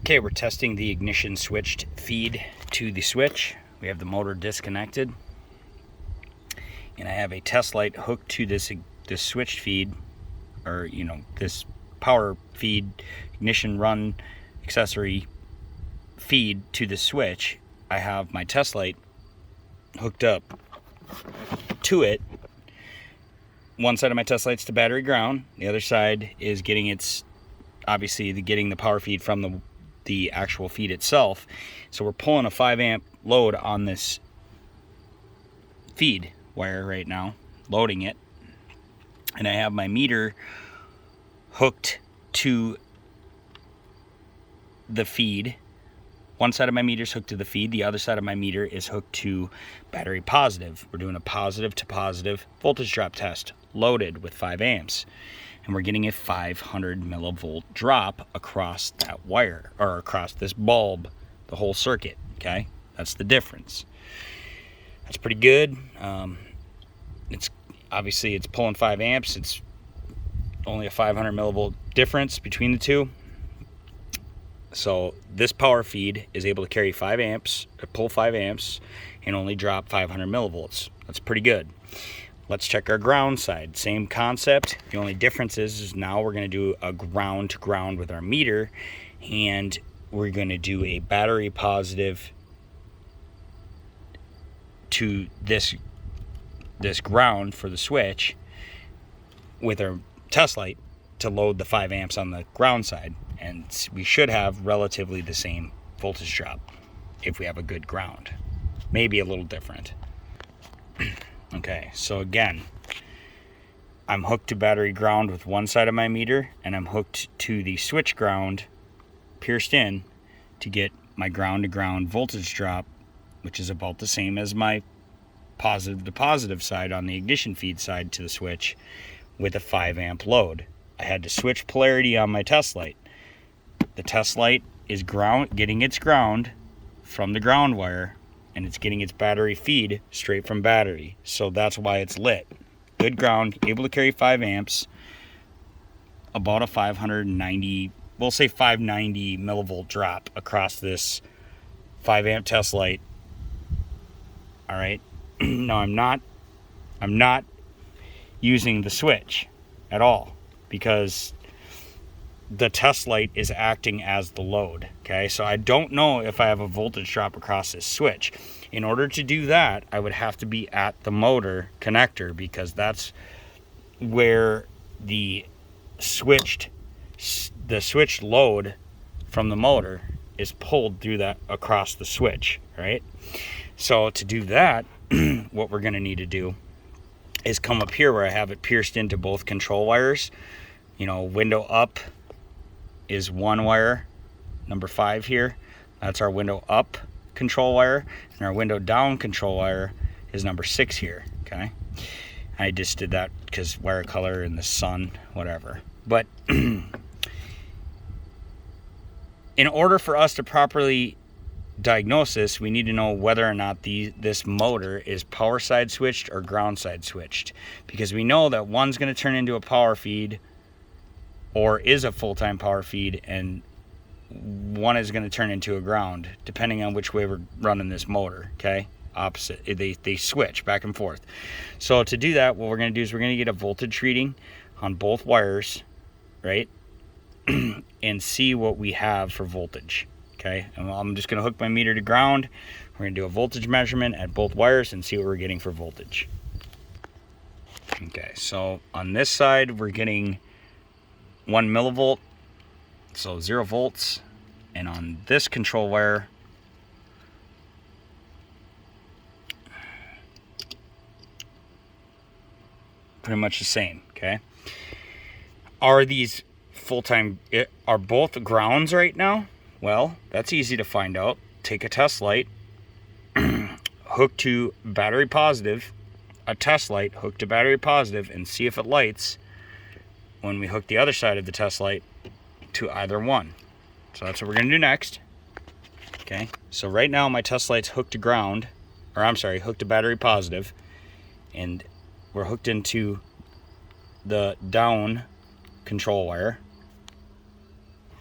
Okay, we're testing the ignition switched feed to the switch. We have the motor disconnected, and I have a test light hooked to this switched feed, or this power feed ignition run accessory feed to the switch. I have my test light hooked up to it. One side of my test light's to battery ground. The other side is getting getting the power feed from the actual feed itself. So we're pulling a 5 amp load on this feed wire right now, loading it, and I have my meter hooked to the feed. One side of my meter is hooked to the feed, the other side of my meter is hooked to battery positive. We're doing a positive to positive voltage drop test, loaded with 5 amps. And we're getting a 500 millivolt drop across that wire, or across this bulb, the whole circuit, okay? That's the difference. That's pretty good. It's pulling 5 amps. It's only a 500 millivolt difference between the two. So this power feed is able to carry 5 amps, pull 5 amps, and only drop 500 millivolts. That's pretty good. Let's check our ground side. Same concept. The only difference is now we're going to do a ground to ground with our meter, and we're going to do a battery positive to this ground for the switch with our test light to load the 5 amps on the ground side, and we should have relatively the same voltage drop if we have a good ground. Maybe a little different. Okay, so again, I'm hooked to battery ground with one side of my meter, and I'm hooked to the switch ground pierced in to get my ground to ground voltage drop, which is about the same as my positive to positive side on the ignition feed side to the switch, with a 5 amp load. I had to switch polarity on my test light. The test light is getting its ground from the ground wire, and it's getting its battery feed straight from battery. So that's why it's lit. Good ground, able to carry 5 amps, about a 590, we'll say 590 millivolt drop across this 5 amp test light. All right. No, I'm not using the switch at all, because the test light is acting as the load. Okay, so I don't know if I have a voltage drop across this switch. In order to do that, I would have to be at the motor connector, because that's where the switched load from the motor is pulled through that across the switch, right? So to do that, what we're going to need to do is come up here where I have it pierced into both control wires. Window up is one wire, number 5 here. That's our window up control wire, and our window down control wire is number 6 here, okay? I just did that because wire color and the sun, whatever. But in order for us to properly diagnose this, we need to know whether or not this motor is power side switched or ground side switched, because we know that one's going to turn into a power feed or is a full-time power feed, and one is going to turn into a ground, depending on which way we're running this motor, okay? Opposite. They switch back and forth. So to do that, what we're going to do is we're going to get a voltage reading on both wires, right? And see what we have for voltage, okay? And I'm just going to hook my meter to ground. We're going to do a voltage measurement at both wires and see what we're getting for voltage. Okay, so on this side, we're getting 1 millivolt, so 0 volts, and on this control wire, pretty much the same, okay? Are these full-time, are both grounds right now? Well, that's easy to find out. Take a test light, hook to battery positive, a test light hooked to battery positive, and see if it lights when we hook the other side of the test light to either one. So that's what we're going to do next. Okay, so right now my test light's hooked to ground, or I'm sorry, hooked to battery positive, and we're hooked into the down control wire,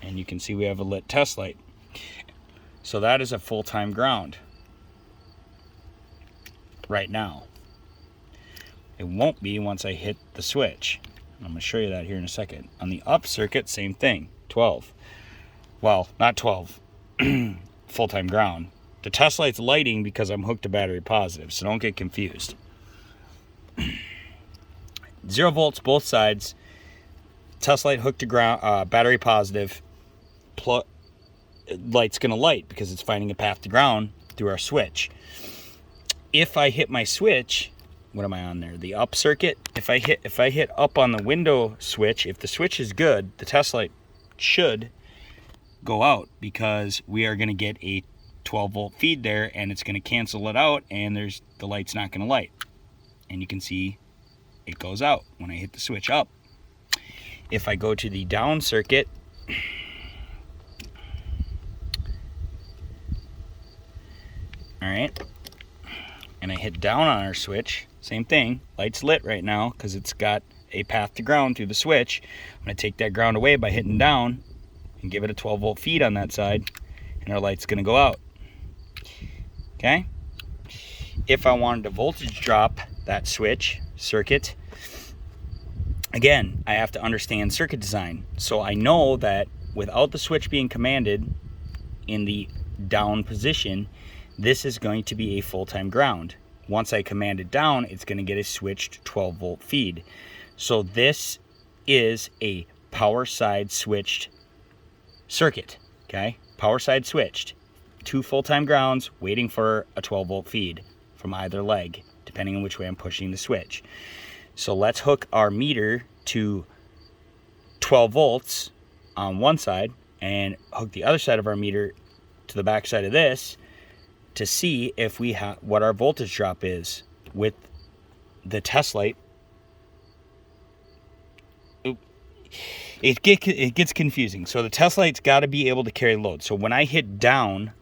and you can see we have a lit test light. So that is a full-time ground right now. It won't be once I hit the switch. I'm going to show you that here in a second. On the up circuit, same thing, 12. Well, not 12, full-time ground. The test light's lighting because I'm hooked to battery positive, so don't get confused. 0 volts both sides. Test light hooked to ground, battery positive. Light's going to light because it's finding a path to ground through our switch. If I hit my switch, what am I on there? The up circuit. If I hit up on the window switch, if the switch is good, the test light should go out because we are going to get a 12 volt feed there, and it's going to cancel it out, and the light's not going to light. And you can see it goes out when I hit the switch up. If I go to the down circuit, all right, and I hit down on our switch, same thing, light's lit right now because it's got a path to ground through the switch. I'm going to take that ground away by hitting down and give it a 12 volt feed on that side, and our light's going to go out. Okay? If I wanted to voltage drop that switch circuit, again, I have to understand circuit design. So I know that without the switch being commanded in the down position, this is going to be a full-time ground. Once I command it down, it's going to get a switched 12 volt feed. So this is a power side switched circuit, okay? Power side switched. 2 full-time grounds waiting for a 12 volt feed from either leg, depending on which way I'm pushing the switch. So let's hook our meter to 12 volts on one side and hook the other side of our meter to the back side of this to see if we have what our voltage drop is with the test light. It gets confusing. So the test light's got to be able to carry load. So when I hit down,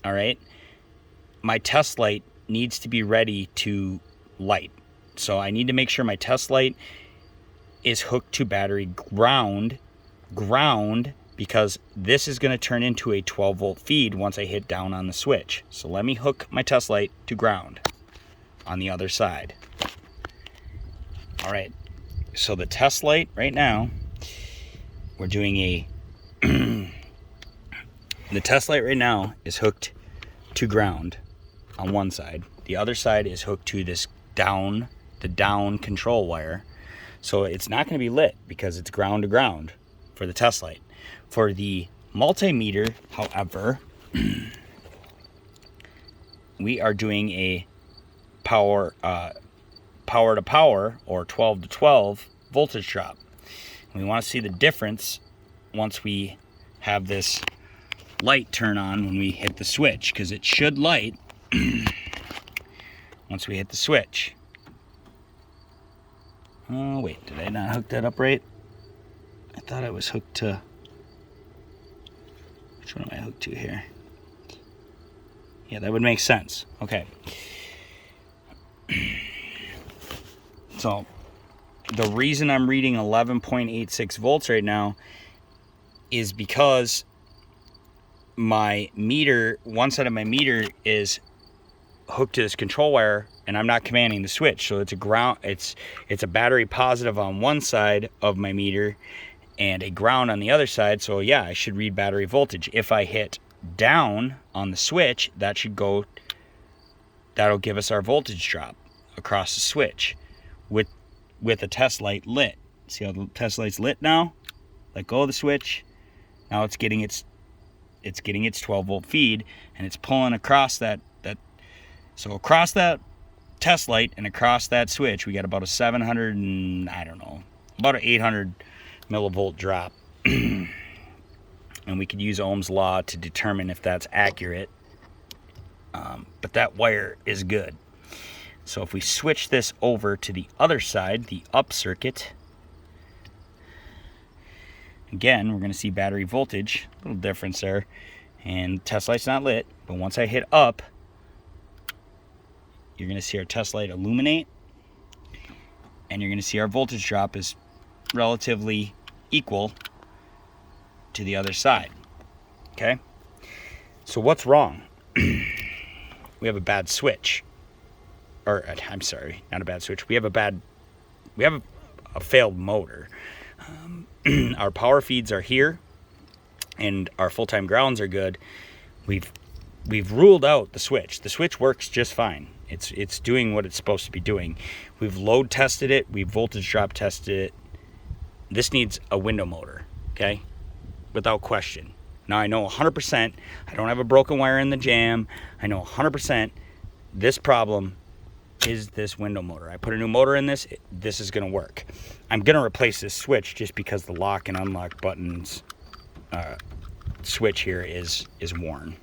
all right, my test light needs to be ready to light. So I need to make sure my test light is hooked to battery ground, because this is going to turn into a 12 volt feed once I hit down on the switch. So let me hook my test light to ground on the other side. All right, so the test light right now, we're doing a the test light right now is hooked to ground on one side. The other side is hooked to this down control wire. So it's not going to be lit because it's ground to ground for the test light. For the multimeter, however, we are doing a power to power or 12 to 12 voltage drop. And we want to see the difference once we have this light turn on when we hit the switch, because it should light once we hit the switch. Oh wait, did I not hook that up right? I thought I was hooked to, which one am I hooked to here? Yeah, that would make sense. Okay. So the reason I'm reading 11.86 volts right now is because my meter, one side of my meter is hooked to this control wire, and I'm not commanding the switch. So it's a ground, it's a battery positive on one side of my meter and a ground on the other side. So yeah, I should read battery voltage. If I hit down on the switch, that'll give us our voltage drop across the switch with the test light lit. See how the test light's lit now? Let go of the switch. Now it's getting its 12 volt feed, and it's pulling across that. So across that test light and across that switch, we got about a 700 and about an 800 millivolt drop. And we could use Ohm's law to determine if that's accurate. But that wire is good. So if we switch this over to the other side, the up circuit, again, we're going to see battery voltage, a little difference there. And test light's not lit, but once I hit up, you're going to see our test light illuminate, and you're going to see our voltage drop is relatively equal to the other side. Okay? So what's wrong? We have a bad switch. Or, I'm sorry, not a bad switch. We have a failed motor. Our power feeds are here, and our full-time grounds are good. We've ruled out the switch. The switch works just fine. It's doing what it's supposed to be doing. We've load tested it. We've voltage drop tested it. This needs a window motor, okay? Without question. Now I know 100%, I don't have a broken wire in the jam. I know 100% this problem is this window motor. I put a new motor in this, this is gonna work. I'm gonna replace this switch just because the lock and unlock buttons switch here is worn.